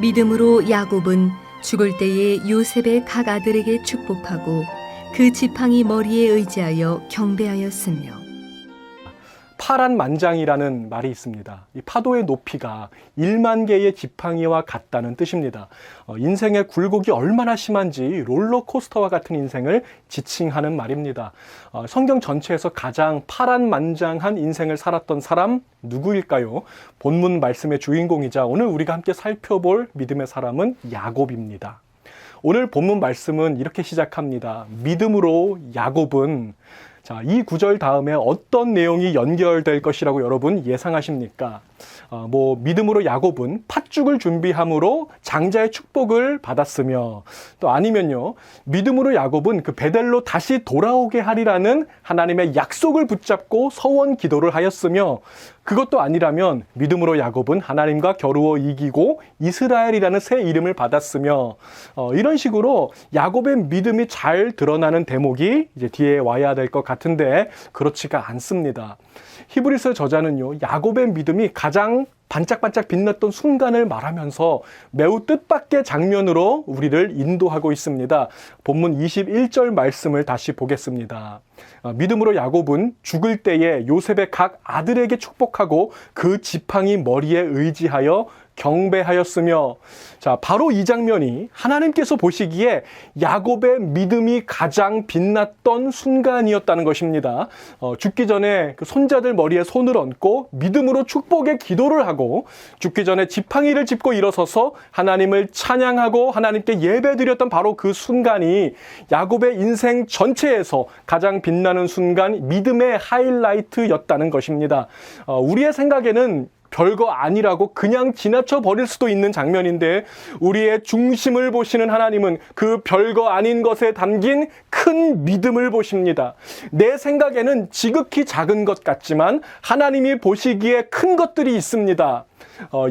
믿음으로 야곱은 죽을 때에 요셉의 각 아들에게 축복하고 그 지팡이 머리에 의지하여 경배하였으며. 파란만장이라는 말이 있습니다. 이 파도의 높이가 1만 개의 지팡이와 같다는 뜻입니다. 인생의 굴곡이 얼마나 심한지 롤러코스터와 같은 인생을 지칭하는 말입니다. 성경 전체에서 가장 파란만장한 인생을 살았던 사람 누구일까요? 본문 말씀의 주인공이자 오늘 우리가 함께 살펴볼 믿음의 사람은 야곱입니다. 오늘 본문 말씀은 이렇게 시작합니다. 믿음으로 야곱은, 자, 이 구절 다음에 어떤 내용이 연결될 것이라고 여러분 예상하십니까? 믿음으로 야곱은 팥죽을 준비함으로 장자의 축복을 받았으며, 또 아니면요, 믿음으로 야곱은 그 베델로 다시 돌아오게 하리라는 하나님의 약속을 붙잡고 서원 기도를 하였으며, 그것도 아니라면 믿음으로 야곱은 하나님과 겨루어 이기고 이스라엘이라는 새 이름을 받았으며, 이런 식으로 야곱의 믿음이 잘 드러나는 대목이 이제 뒤에 와야 될 것 같은데 그렇지가 않습니다. 히브리서 저자는요, 야곱의 믿음이 가장 반짝반짝 빛났던 순간을 말하면서 매우 뜻밖의 장면으로 우리를 인도하고 있습니다. 본문 21절 말씀을 다시 보겠습니다. 믿음으로 야곱은 죽을 때에 요셉의 각 아들에게 축복하고 그 지팡이 머리에 의지하여 경배하였으며, 자, 바로 이 장면이 하나님께서 보시기에 야곱의 믿음이 가장 빛났던 순간이었다는 것입니다. 죽기 전에 그 손자들 머리에 손을 얹고 믿음으로 축복의 기도를 하고, 죽기 전에 지팡이를 짚고 일어서서 하나님을 찬양하고 하나님께 예배드렸던 바로 그 순간이 야곱의 인생 전체에서 가장 빛나는 순간, 믿음의 하이라이트였다는 것입니다. 우리의 생각에는 별거 아니라고 그냥 지나쳐 버릴 수도 있는 장면인데, 우리의 중심을 보시는 하나님은 그 별거 아닌 것에 담긴 큰 믿음을 보십니다. 내 생각에는 지극히 작은 것 같지만 하나님이 보시기에 큰 것들이 있습니다.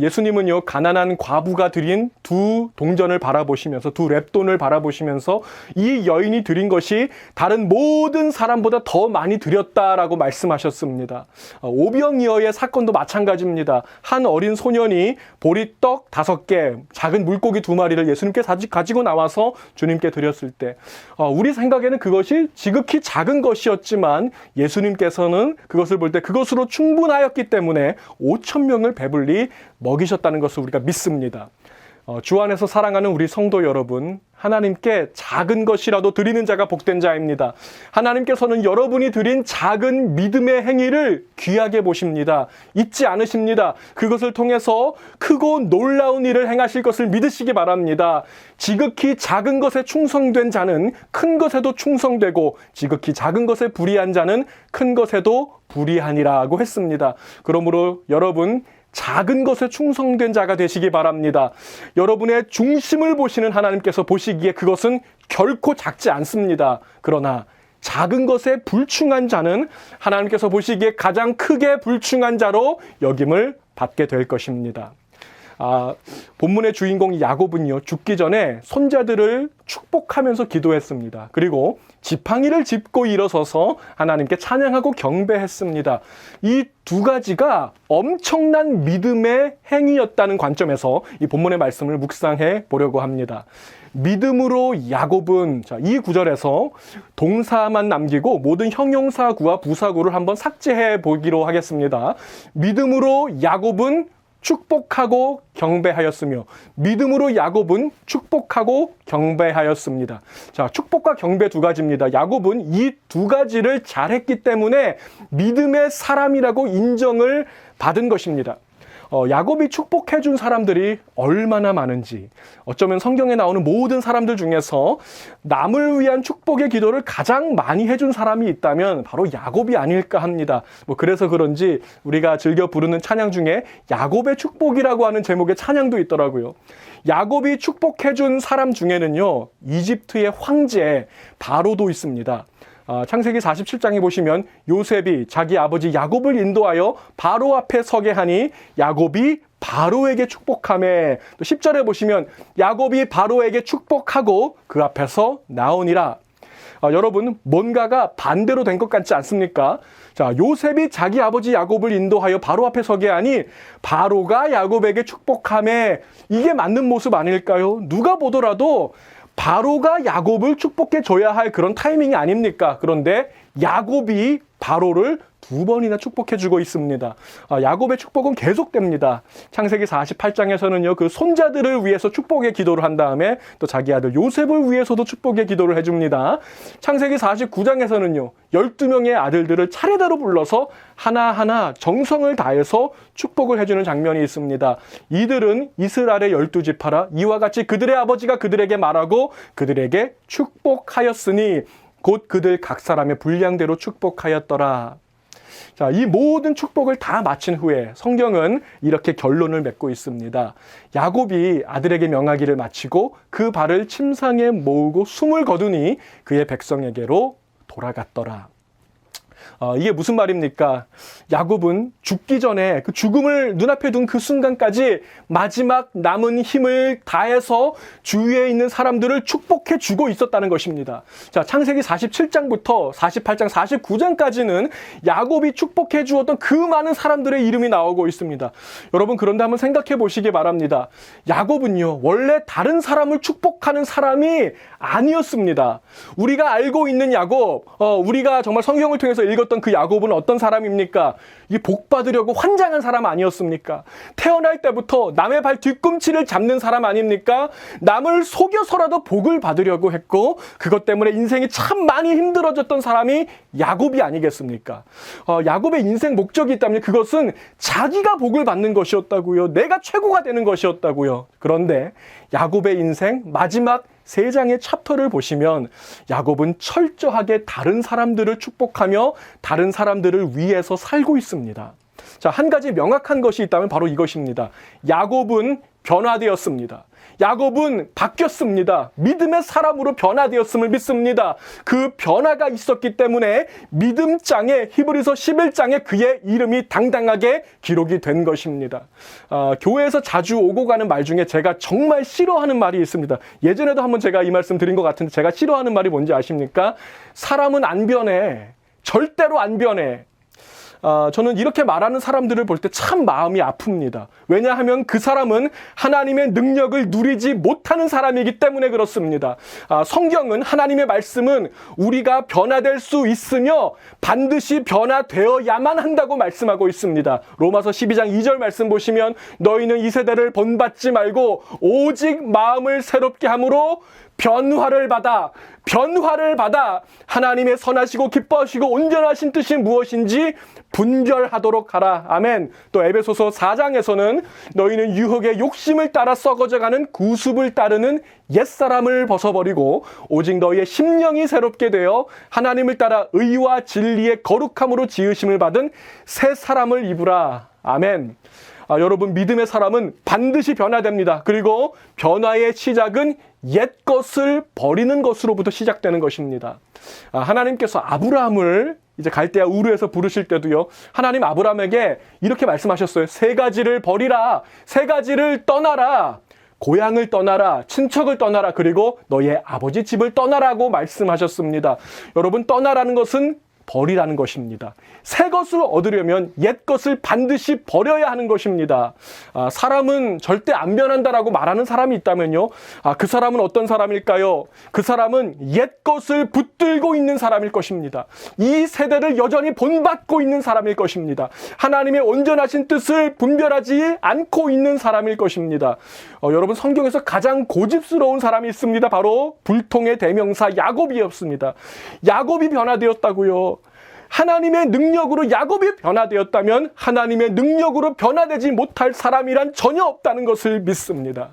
예수님은요, 가난한 과부가 드린 두 동전을 바라보시면서, 두 렙돈을 바라보시면서 이 여인이 드린 것이 다른 모든 사람보다 더 많이 드렸다라고 말씀하셨습니다. 오병이어의 사건도 마찬가지입니다. 한 어린 소년이 보리떡 5개, 작은 물고기 2마리를 예수님께 가지고 나와서 주님께 드렸을 때, 우리 생각에는 그것이 지극히 작은 것이었지만 예수님께서는 그것을 볼 때 그것으로 충분하였기 때문에 5,000명을 배불리 먹이셨다는 것을 우리가 믿습니다. 주 안에서 사랑하는 우리 성도 여러분, 하나님께 작은 것이라도 드리는 자가 복된 자입니다. 하나님께서는 여러분이 드린 작은 믿음의 행위를 귀하게 보십니다. 잊지 않으십니다. 그것을 통해서 크고 놀라운 일을 행하실 것을 믿으시기 바랍니다. 지극히 작은 것에 충성된 자는 큰 것에도 충성되고, 지극히 작은 것에 불의한 자는 큰 것에도 불의하니라고 했습니다. 그러므로 여러분, 작은 것에 충성된 자가 되시기 바랍니다. 여러분의 중심을 보시는 하나님께서 보시기에 그것은 결코 작지 않습니다. 그러나 작은 것에 불충한 자는 하나님께서 보시기에 가장 크게 불충한 자로 여김을 받게 될 것입니다. 본문의 주인공 야곱은요, 죽기 전에 손자들을 축복하면서 기도했습니다. 그리고 지팡이를 짚고 일어서서 하나님께 찬양하고 경배했습니다. 이 두 가지가 엄청난 믿음의 행위였다는 관점에서 이 본문의 말씀을 묵상해 보려고 합니다. 믿음으로 야곱은, 자, 이 구절에서 동사만 남기고 모든 형용사구와 부사구를 한번 삭제해 보기로 하겠습니다. 믿음으로 야곱은 축복하고 경배하였으며, 믿음으로 야곱은 축복하고 경배하였습니다. 자, 축복과 경배 두 가지입니다. 야곱은 이 두 가지를 잘했기 때문에 믿음의 사람이라고 인정을 받은 것입니다. 야곱이 축복해 준 사람들이 얼마나 많은지, 어쩌면 성경에 나오는 모든 사람들 중에서 남을 위한 축복의 기도를 가장 많이 해준 사람이 있다면 바로 야곱이 아닐까 합니다. 그래서 그런지 우리가 즐겨 부르는 찬양 중에 야곱의 축복이라고 하는 제목의 찬양도 있더라고요. 야곱이 축복해 준 사람 중에는요, 이집트의 황제 바로도 있습니다. 창세기 47장에 보시면 요셉이 자기 아버지 야곱을 인도하여 바로 앞에 서게 하니 야곱이 바로에게 축복하매, 또 10절에 보시면 야곱이 바로에게 축복하고 그 앞에서 나오니라. 여러분, 뭔가가 반대로 된 것 같지 않습니까? 자, 요셉이 자기 아버지 야곱을 인도하여 바로 앞에 서게 하니 바로가 야곱에게 축복하매, 이게 맞는 모습 아닐까요? 누가 보더라도 바로가 야곱을 축복해 줘야 할 그런 타이밍이 아닙니까? 그런데 야곱이 바로를 2번이나 축복해 주고 있습니다. 야곱의 축복은 계속됩니다. 창세기 48장에서는요, 그 손자들을 위해서 축복의 기도를 한 다음에 또 자기 아들 요셉을 위해서도 축복의 기도를 해줍니다. 창세기 49장에서는요, 12명의 아들들을 차례대로 불러서 하나하나 정성을 다해서 축복을 해주는 장면이 있습니다. 이들은 이스라엘의 12지파라 이와 같이 그들의 아버지가 그들에게 말하고 그들에게 축복하였으니 곧 그들 각 사람의 분량대로 축복하였더라. 자, 이 모든 축복을 다 마친 후에 성경은 이렇게 결론을 맺고 있습니다. 야곱이 아들에게 명하기를 마치고 그 발을 침상에 모으고 숨을 거두니 그의 백성에게로 돌아갔더라. 이게 무슨 말입니까? 야곱은 죽기 전에 그 죽음을 눈앞에 둔 그 순간까지 마지막 남은 힘을 다해서 주위에 있는 사람들을 축복해 주고 있었다는 것입니다. 자, 창세기 47장부터 48장, 49장까지는 야곱이 축복해 주었던 그 많은 사람들의 이름이 나오고 있습니다. 여러분, 그런데 한번 생각해 보시기 바랍니다. 야곱은요, 원래 다른 사람을 축복하는 사람이 아니었습니다. 우리가 알고 있는 야곱, 우리가 정말 성경을 통해서 읽었던 그 야곱은 어떤 사람입니까? 이 복 받으려고 환장한 사람 아니었습니까? 태어날 때부터 남의 발 뒤꿈치를 잡는 사람 아닙니까? 남을 속여서라도 복을 받으려고 했고 그것 때문에 인생이 참 많이 힘들어졌던 사람이 야곱이 아니겠습니까? 야곱의 인생 목적이 있다면 그것은 자기가 복을 받는 것이었다고요. 내가 최고가 되는 것이었다고요. 그런데 야곱의 인생 마지막 3장의 챕터를 보시면 야곱은 철저하게 다른 사람들을 축복하며 다른 사람들을 위해서 살고 있습니다. 자, 한 가지 명확한 것이 있다면 바로 이것입니다. 야곱은 변화되었습니다. 야곱은 바뀌었습니다. 믿음의 사람으로 변화되었음을 믿습니다. 그 변화가 있었기 때문에 믿음장에 히브리서 11장에 그의 이름이 당당하게 기록이 된 것입니다. 교회에서 자주 오고 가는 말 중에 제가 정말 싫어하는 말이 있습니다. 예전에도 한번 제가 이 말씀 드린 것 같은데 제가 싫어하는 말이 뭔지 아십니까? 사람은 안 변해. 절대로 안 변해. 저는 이렇게 말하는 사람들을 볼 때 참 마음이 아픕니다. 왜냐하면 그 사람은 하나님의 능력을 누리지 못하는 사람이기 때문에 그렇습니다. 성경은, 하나님의 말씀은 우리가 변화될 수 있으며 반드시 변화되어야만 한다고 말씀하고 있습니다. 로마서 12장 2절 말씀 보시면 너희는 이 세대를 본받지 말고 오직 마음을 새롭게 함으로 변화를 받아 하나님의 선하시고 기뻐하시고 온전하신 뜻이 무엇인지 분별하도록 하라. 아멘. 또 에베소서 4장에서는 너희는 유혹의 욕심을 따라 썩어져가는 구습을 따르는 옛사람을 벗어버리고 오직 너희의 심령이 새롭게 되어 하나님을 따라 의와 진리의 거룩함으로 지으심을 받은 새 사람을 입으라. 아멘. 여러분, 믿음의 사람은 반드시 변화됩니다. 그리고 변화의 시작은 옛 것을 버리는 것으로부터 시작되는 것입니다. 하나님께서 아브라함을 이제 갈대아 우르에서 부르실 때도요, 하나님 아브라함에게 이렇게 말씀하셨어요. 3가지를 버리라. 3가지를 떠나라. 고향을 떠나라, 친척을 떠나라, 그리고 너의 아버지 집을 떠나라고 말씀하셨습니다. 여러분, 떠나라는 것은 버리라는 것입니다. 새 것을 얻으려면 옛 것을 반드시 버려야 하는 것입니다. 사람은 절대 안 변한다라고 말하는 사람이 있다면요. 그 사람은 어떤 사람일까요? 그 사람은 옛 것을 붙들고 있는 사람일 것입니다. 이 세대를 여전히 본받고 있는 사람일 것입니다. 하나님의 온전하신 뜻을 분별하지 않고 있는 사람일 것입니다. 여러분, 성경에서 가장 고집스러운 사람이 있습니다. 바로 불통의 대명사 야곱이었습니다. 야곱이 변화되었다고요. 하나님의 능력으로 야곱이 변화되었다면 하나님의 능력으로 변화되지 못할 사람이란 전혀 없다는 것을 믿습니다.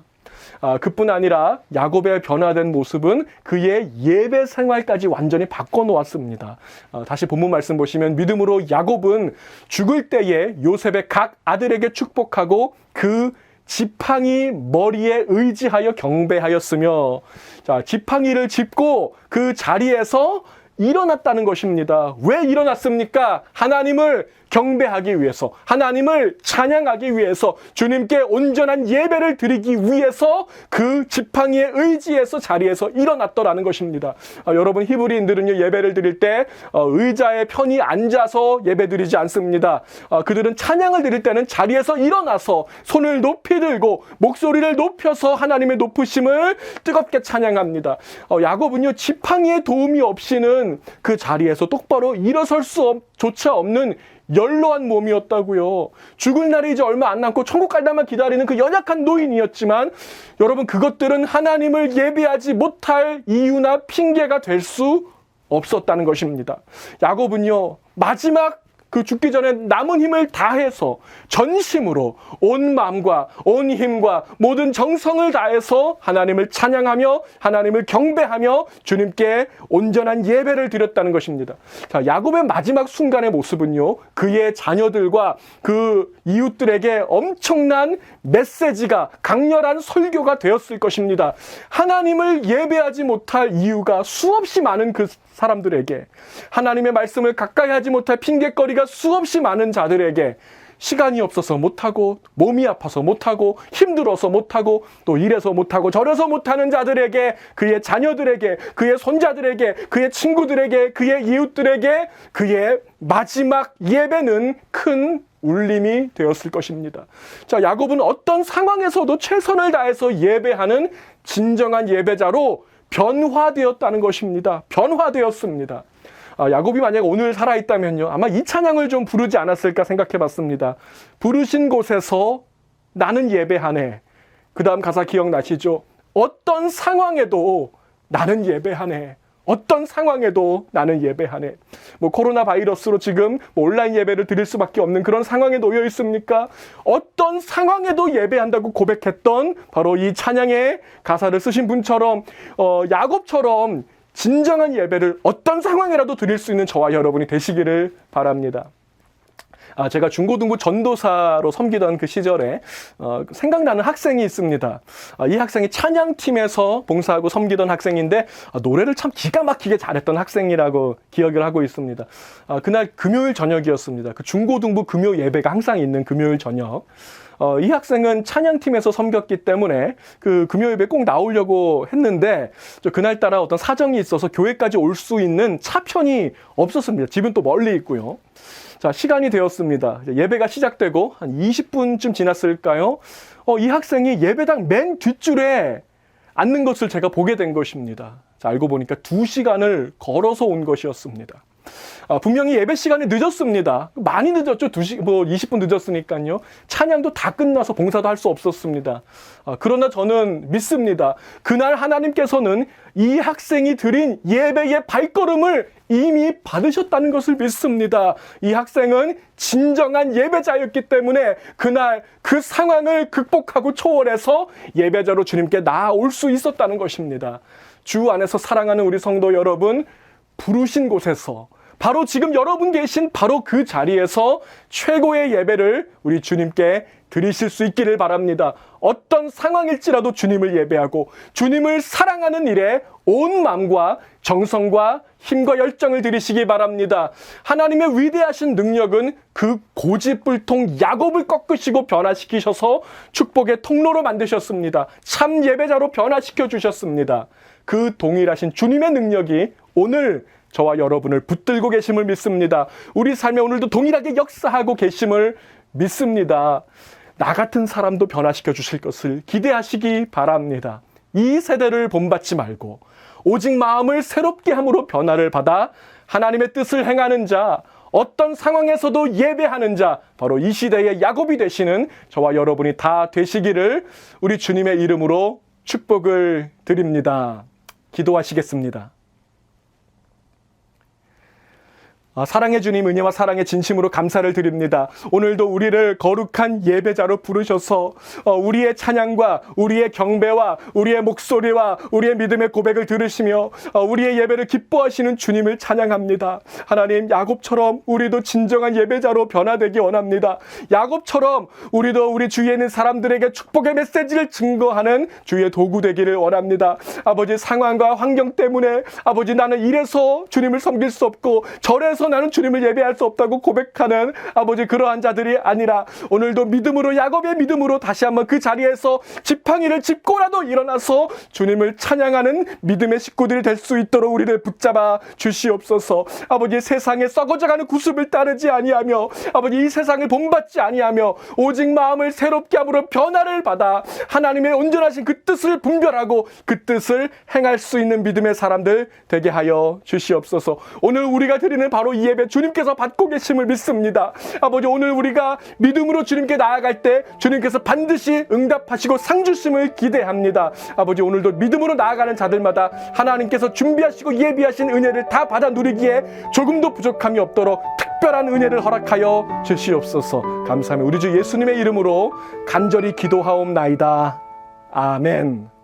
그뿐 아니라 야곱의 변화된 모습은 그의 예배 생활까지 완전히 바꿔놓았습니다. 다시 본문 말씀 보시면 믿음으로 야곱은 죽을 때에 요셉의 각 아들에게 축복하고 그 지팡이 머리에 의지하여 경배하였으며, 자, 지팡이를 짚고 그 자리에서 일어났다는 것입니다. 왜 일어났습니까? 하나님을 경배하기 위해서, 하나님을 찬양하기 위해서, 주님께 온전한 예배를 드리기 위해서 그 지팡이의 의지에서 자리에서 일어났더라는 것입니다. 여러분, 히브리인들은요, 예배를 드릴 때 의자에 편히 앉아서 예배 드리지 않습니다. 그들은 찬양을 드릴 때는 자리에서 일어나서 손을 높이 들고 목소리를 높여서 하나님의 높으심을 뜨겁게 찬양합니다. 야곱은요, 지팡이의 도움이 없이는 그 자리에서 똑바로 일어설 수조차 없는 연로한 몸이었다고요. 죽을 날이 이제 얼마 안 남고 천국 갈 날만 기다리는 그 연약한 노인이었지만, 여러분, 그것들은 하나님을 예배하지 못할 이유나 핑계가 될 수 없었다는 것입니다. 야곱은요, 마지막 그 죽기 전에 남은 힘을 다해서 전심으로 온 마음과 온 힘과 모든 정성을 다해서 하나님을 찬양하며 하나님을 경배하며 주님께 온전한 예배를 드렸다는 것입니다. 자, 야곱의 마지막 순간의 모습은요, 그의 자녀들과 그 이웃들에게 엄청난 메시지가, 강렬한 설교가 되었을 것입니다. 하나님을 예배하지 못할 이유가 수없이 많은 그 사람들에게, 하나님의 말씀을 가까이 하지 못할 핑계거리가 수없이 많은 자들에게, 시간이 없어서 못하고, 몸이 아파서 못하고, 힘들어서 못하고, 또 이래서 못하고 저래서 못하는 자들에게, 그의 자녀들에게, 그의 손자들에게, 그의 친구들에게, 그의 이웃들에게 그의 마지막 예배는 큰 울림이 되었을 것입니다. 자, 야곱은 어떤 상황에서도 최선을 다해서 예배하는 진정한 예배자로 변화되었다는 것입니다. 변화되었습니다. 야곱이 만약 오늘 살아있다면요, 아마 이 찬양을 좀 부르지 않았을까 생각해 봤습니다. 부르신 곳에서 나는 예배하네. 그 다음 가사 기억나시죠? 어떤 상황에도 나는 예배하네. 어떤 상황에도 나는 예배하네. 코로나 바이러스로 지금 온라인 예배를 드릴 수밖에 없는 그런 상황에 놓여 있습니까? 어떤 상황에도 예배한다고 고백했던 바로 이 찬양의 가사를 쓰신 분처럼, 야곱처럼 진정한 예배를 어떤 상황이라도 드릴 수 있는 저와 여러분이 되시기를 바랍니다. 제가 중고등부 전도사로 섬기던 그 시절에 생각나는 학생이 있습니다. 이 학생이 찬양팀에서 봉사하고 섬기던 학생인데, 노래를 참 기가 막히게 잘했던 학생이라고 기억을 하고 있습니다. 그날 금요일 저녁이었습니다. 그 중고등부 금요 예배가 항상 있는 금요일 저녁. 이 학생은 찬양팀에서 섬겼기 때문에 그 금요 예배 꼭 나오려고 했는데, 그날따라 어떤 사정이 있어서 교회까지 올 수 있는 차편이 없었습니다. 집은 또 멀리 있고요. 자, 시간이 되었습니다. 예배가 시작되고 한 20분쯤 지났을까요? 이 학생이 예배당 맨 뒷줄에 앉는 것을 제가 보게 된 것입니다. 자, 알고 보니까 2시간을 걸어서 온 것이었습니다. 분명히 예배 시간이 늦었습니다. 많이 늦었죠. 20분 늦었으니까요. 찬양도 다 끝나서 봉사도 할 수 없었습니다. 그러나 저는 믿습니다. 그날 하나님께서는 이 학생이 드린 예배의 발걸음을 이미 받으셨다는 것을 믿습니다. 이 학생은 진정한 예배자였기 때문에 그날 그 상황을 극복하고 초월해서 예배자로 주님께 나아올 수 있었다는 것입니다. 주 안에서 사랑하는 우리 성도 여러분, 부르신 곳에서, 바로 지금 여러분 계신 바로 그 자리에서 최고의 예배를 우리 주님께 드리실 수 있기를 바랍니다. 어떤 상황일지라도 주님을 예배하고 주님을 사랑하는 일에 온 마음과 정성과 힘과 열정을 드리시기 바랍니다. 하나님의 위대하신 능력은 그 고집불통 야곱을 꺾으시고 변화시키셔서 축복의 통로로 만드셨습니다. 참 예배자로 변화시켜 주셨습니다. 그 동일하신 주님의 능력이 오늘 저와 여러분을 붙들고 계심을 믿습니다. 우리 삶에 오늘도 동일하게 역사하고 계심을 믿습니다. 나 같은 사람도 변화시켜 주실 것을 기대하시기 바랍니다. 이 세대를 본받지 말고 오직 마음을 새롭게 함으로 변화를 받아 하나님의 뜻을 행하는 자, 어떤 상황에서도 예배하는 자, 바로 이 시대의 야곱이 되시는 저와 여러분이 다 되시기를 우리 주님의 이름으로 축복을 드립니다. 기도하시겠습니다. 사랑의 주님, 은혜와 사랑의 진심으로 감사를 드립니다. 오늘도 우리를 거룩한 예배자로 부르셔서 우리의 찬양과 우리의 경배와 우리의 목소리와 우리의 믿음의 고백을 들으시며 우리의 예배를 기뻐하시는 주님을 찬양합니다. 하나님, 야곱처럼 우리도 진정한 예배자로 변화되기 원합니다. 야곱처럼 우리도 우리 주위에 있는 사람들에게 축복의 메시지를 증거하는 주의 도구 되기를 원합니다. 아버지, 상황과 환경 때문에 아버지, 나는 이래서 주님을 섬길 수 없고 저래서 나는 주님을 예배할 수 없다고 고백하는 아버지, 그러한 자들이 아니라 오늘도 믿음으로, 야곱의 믿음으로 다시 한번 그 자리에서 지팡이를 짚고라도 일어나서 주님을 찬양하는 믿음의 식구들이 될 수 있도록 우리를 붙잡아 주시옵소서. 아버지, 세상에 썩어져가는 구습을 따르지 아니하며 아버지, 이 세상을 본받지 아니하며 오직 마음을 새롭게 함으로 변화를 받아 하나님의 온전하신 그 뜻을 분별하고 그 뜻을 행할 수 있는 믿음의 사람들 되게 하여 주시옵소서. 오늘 우리가 드리는 바로 이 예배 주님께서 받고 계심을 믿습니다. 아버지, 오늘 우리가 믿음으로 주님께 나아갈 때 주님께서 반드시 응답하시고 상 주심을 기대합니다. 아버지, 오늘도 믿음으로 나아가는 자들마다 하나님께서 준비하시고 예비하신 은혜를 다 받아 누리기에 조금도 부족함이 없도록 특별한 은혜를 허락하여 주시옵소서. 감사하며 우리 주 예수님의 이름으로 간절히 기도하옵나이다. 아멘.